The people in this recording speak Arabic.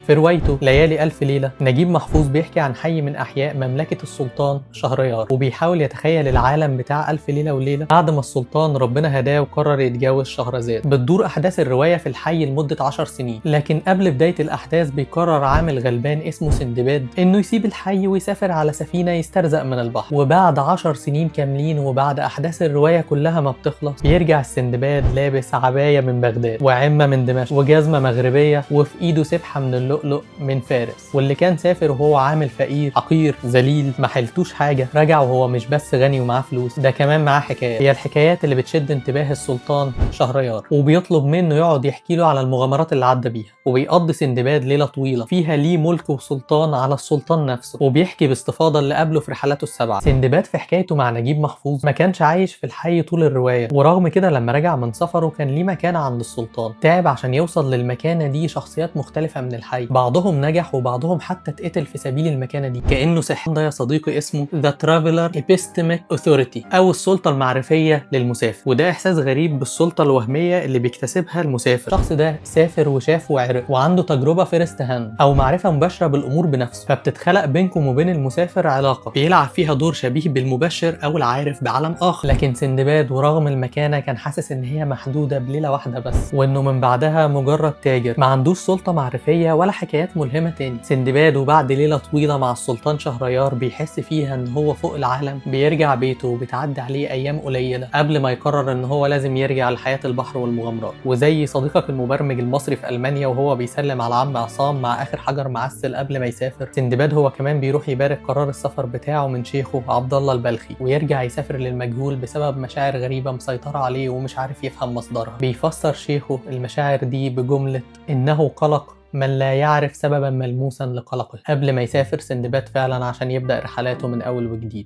في روايته ليالي ألف ليلة نجيب محفوظ بيحكي عن حي من أحياء مملكة السلطان شهريار، وبيحاول يتخيل العالم بتاع ألف ليلة وليلة بعد ما السلطان ربنا هداه وقرر يتجوز شهرزاد. بتدور أحداث الرواية في الحي لمدة 10 سنين، لكن قبل بداية الأحداث بيقرر عامل غلبان اسمه سندباد إنه يسيب الحي ويسافر على سفينة يسترزق من البحر. وبعد 10 سنين كاملين وبعد أحداث الرواية كلها ما بتخلص، بيرجع السندباد لابس عباية من بغداد وعمة من دمشق وجزمة مغربية وفي إيده سبحة من اللؤلؤ من فارس. واللي كان سافر وهو عامل فقير حقير ذليل ما حلتوش حاجة، رجع وهو مش بس غني ومعاه فلوس، ده كمان معاه حكايات، هي الحكايات اللي بتشد انتباه السلطان شهريار، وبيطلب منه يقعد يحكي له على المغامرات اللي عدى بيها. وبيقضي سندباد ليلة طويلة فيها ليه ملك وسلطان على السلطان نفسه، وبيحكي باستفاضة اللي قابله في رحلاته السبعة. سندباد في حكايته مع نجيب محفوظ ما كانش عايش في الحي طول الرواية، ورغم كده لما رجع من سفره كان ليه مكانة عند السلطان. تعب عشان يوصل للمكانة دي شخصيات مختلفة من الحي، بعضهم نجح وبعضهم حتى اتقتل في سبيل المكانة دي، كأنه سحر. ده يا صديقي اسمه The Traveler Epistemic Authority أو السلطة المعرفية للمسافر، وده إحساس غريب بالسلطة الوهمية اللي بيكتسبها المسافر. الشخص ده سافر وشاف وعرف وعنده تجربة فيرست هاند أو معرفة مباشرة بالأمور بنفسه، فبتتخلق بينكم وبين المسافر علاقة بيلعب فيها دور شبيه بالمبشر أو العارف بعالم آخر. لكن سندباد ورغم المكانة كان حاسس إن هي محدودة بليلة واحدة بس، وإنه من بعدها مجرد تاجر ما عندوش سلطة معرفية ولا حكايات ملهمة تاني. سندباد وبعد ليلة طويلة مع السلطان شهريار بيحس فيها إن هو فوق العالم، بيرجع بيته وبتعدي عليه أيام قليلة قبل ما يقرر إن هو لازم يرجع لحياة البحر والمغامرات. وزي صديقك المبرمج المصري في ألمانيا وهو بيسلم على عم عصام مع آخر حجر معسل قبل ما يسافر، سندباد هو كمان بيروح يبارك قرار السفر بتاعه من شيخه عبد الله البلخي، ويرجع يسافر للمجهول بسبب مشاعر غريبة مسيطرة عليه ومش عارف يفهم مصدرها. بيفسر شيخه المشاعر دي بجملة إنه قلق من لا يعرف سببا ملموسا لقلقه، قبل ما يسافر سندباد فعلا عشان يبدأ رحلاته من أول وجديد.